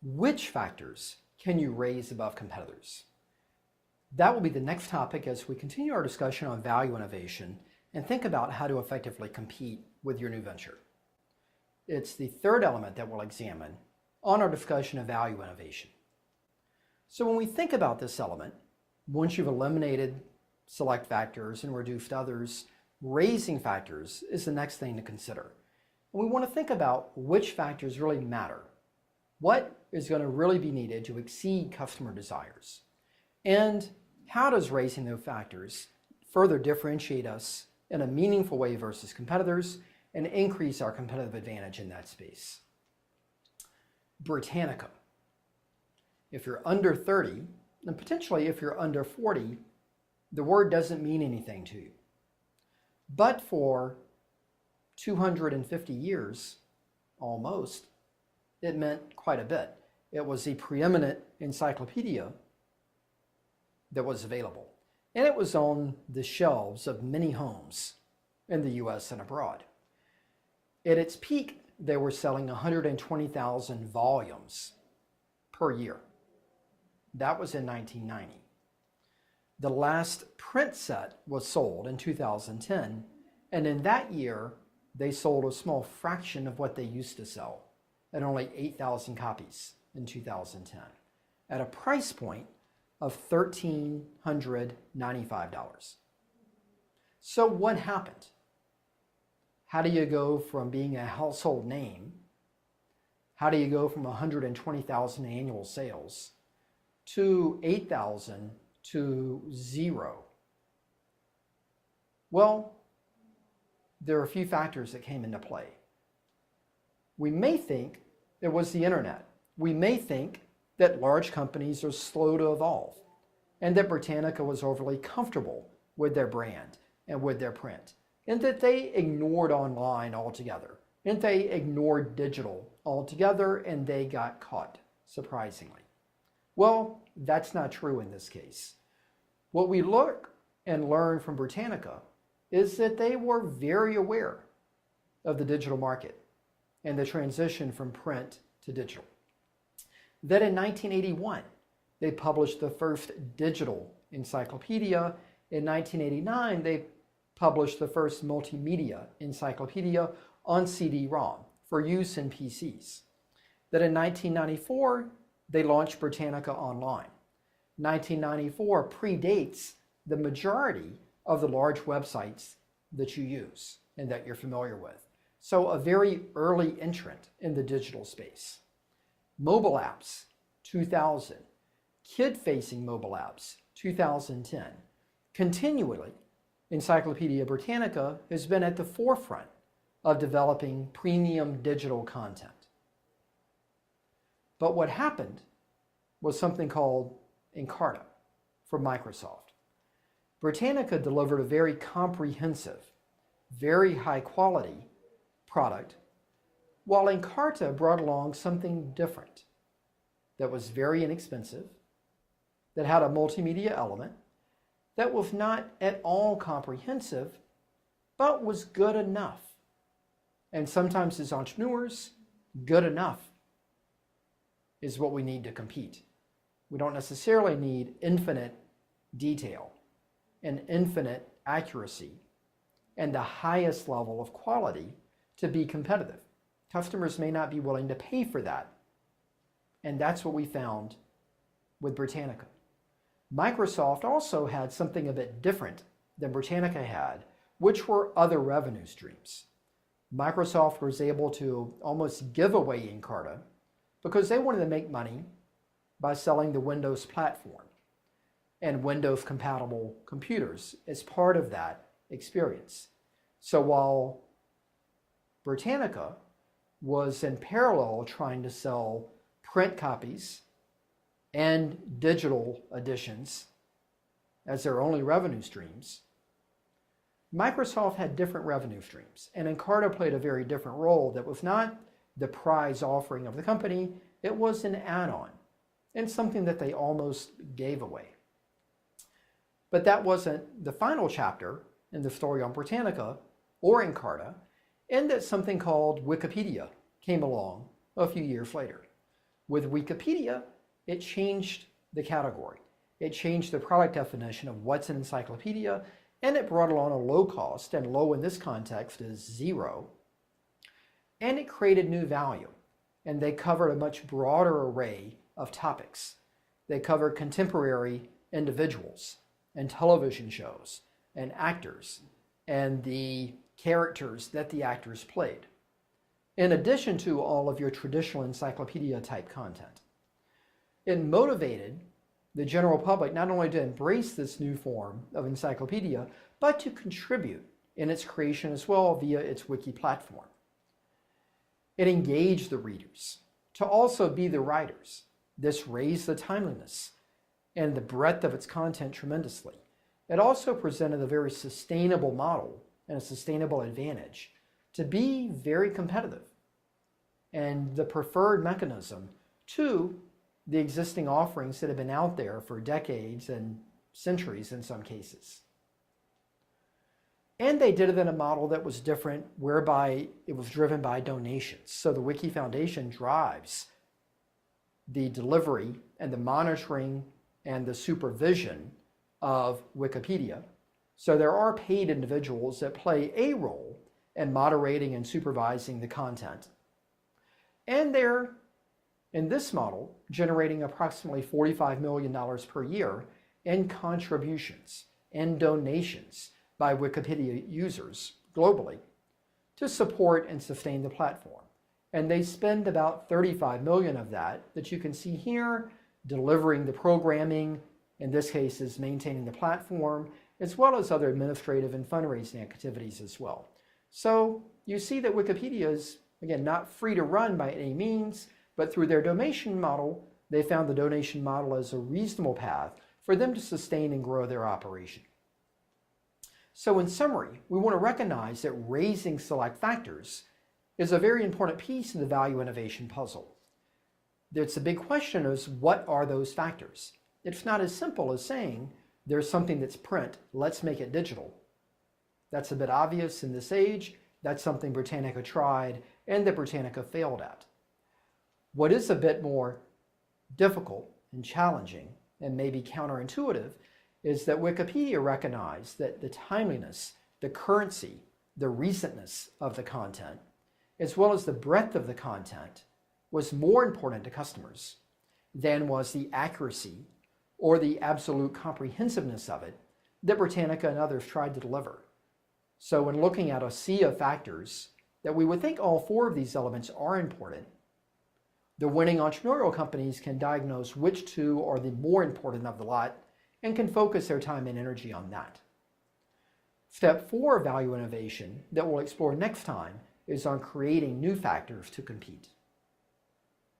Which factors can you raise above competitors? That will be the next topic as we continue our discussion on value innovation and think about how to effectively compete with your new venture. It's the third element that we'll examine on our discussion of value innovation. So when we think about this element, once you've eliminated select factors and reduced others, raising factors is the next thing to consider. And we want to think about which factors really matter. What is going to really be needed to exceed customer desires? And how does raising those factors further differentiate us in a meaningful way versus competitors and increase our competitive advantage in that space? Britannica. If you're under 30, and potentially if you're under 40, the word doesn't mean anything to you. But for 250 years, almost, it meant quite a bit. It was the preeminent encyclopedia that was available. And it was on the shelves of many homes in the US and abroad. At its peak, they were selling 120,000 volumes per year. That was in 1990. The last print set was sold in 2010, and in that year, they sold a small fraction of what they used to sell, at only 8,000 copies in 2010, at a price point of $1,395. So what happened? How do you go from being a household name? How do you go from 120,000 annual sales to 8,000 to 0? Well, there are a few factors that came into play. We may think it was the internet. We may think that large companies are slow to evolve and that Britannica was overly comfortable with their brand and with their print, and that they ignored online altogether, and they ignored digital altogether, and they got caught, surprisingly. Well, that's not true in this case. What we look and learn from Britannica is that they were very aware of the digital market and the transition from print to digital. That in 1981, they published the first digital encyclopedia. In 1989, they published the first multimedia encyclopedia on CD-ROM for use in PCs. That in 1994, they launched Britannica Online. 1994 predates the majority of the large websites that you use and that you're familiar with. So a very early entrant in the digital space. Mobile apps, 2000. Kid-facing mobile apps, 2010. Continually, Encyclopedia Britannica has been at the forefront of developing premium digital content. But what happened was something called Encarta from Microsoft. Britannica delivered a very comprehensive, very high quality product, while Encarta brought along something different that was very inexpensive, that had a multimedia element, that was not at all comprehensive, but was good enough. And sometimes as entrepreneurs, good enough is what we need to compete. We don't necessarily need infinite detail and infinite accuracy and the highest level of quality to be competitive. Customers may not be willing to pay for that. And that's what we found with Britannica. Microsoft also had something a bit different than Britannica had, which were other revenue streams. Microsoft was able to almost give away Encarta because they wanted to make money by selling the Windows platform and Windows-compatible computers as part of that experience. So while Britannica was in parallel trying to sell print copies and digital editions as their only revenue streams, Microsoft had different revenue streams, and Encarta played a very different role that was not the prize offering of the company, it was an add-on and something that they almost gave away. But that wasn't the final chapter in the story on Britannica or Encarta, and that something called Wikipedia came along a few years later. With Wikipedia, it changed the category. It changed the product definition of what's an encyclopedia, and it brought along a low cost, and low in this context is zero, and it created new value. And they covered a much broader array of topics. They covered contemporary individuals and television shows and actors and the characters that the actors played, in addition to all of your traditional encyclopedia type content. It motivated the general public not only to embrace this new form of encyclopedia, but to contribute in its creation as well via its wiki platform. It engaged the readers to also be the writers. This raised the timeliness and the breadth of its content tremendously. It also presented a very sustainable model and a sustainable advantage to be very competitive and the preferred mechanism to the existing offerings that have been out there for decades and centuries in some cases. And they did it in a model that was different, whereby it was driven by donations. So the Wiki Foundation drives the delivery and the monitoring and the supervision of Wikipedia. So there are paid individuals that play a role in moderating and supervising the content. And they're, in this model, generating approximately $45 million per year in contributions and donations by Wikipedia users globally to support and sustain the platform. And they spend about 35 million of that you can see here, delivering the programming, in this case is maintaining the platform, as well as other administrative and fundraising activities as well. So you see that Wikipedia is, again, not free to run by any means, but through their donation model, they found the donation model as a reasonable path for them to sustain and grow their operation. So in summary, we want to recognize that raising select factors is a very important piece of the value innovation puzzle. It's a big question is, what are those factors? It's not as simple as saying, there's something that's print, let's make it digital. That's a bit obvious in this age. That's something Britannica tried and that Britannica failed at. What is a bit more difficult and challenging and maybe counterintuitive is that Wikipedia recognized that the timeliness, the currency, the recentness of the content, as well as the breadth of the content, was more important to customers than was the accuracy or the absolute comprehensiveness of it that Britannica and others tried to deliver. So when looking at a sea of factors that we would think all four of these elements are important, the winning entrepreneurial companies can diagnose which two are the more important of the lot and can focus their time and energy on that. Step 4 of value innovation that we'll explore next time is on creating new factors to compete.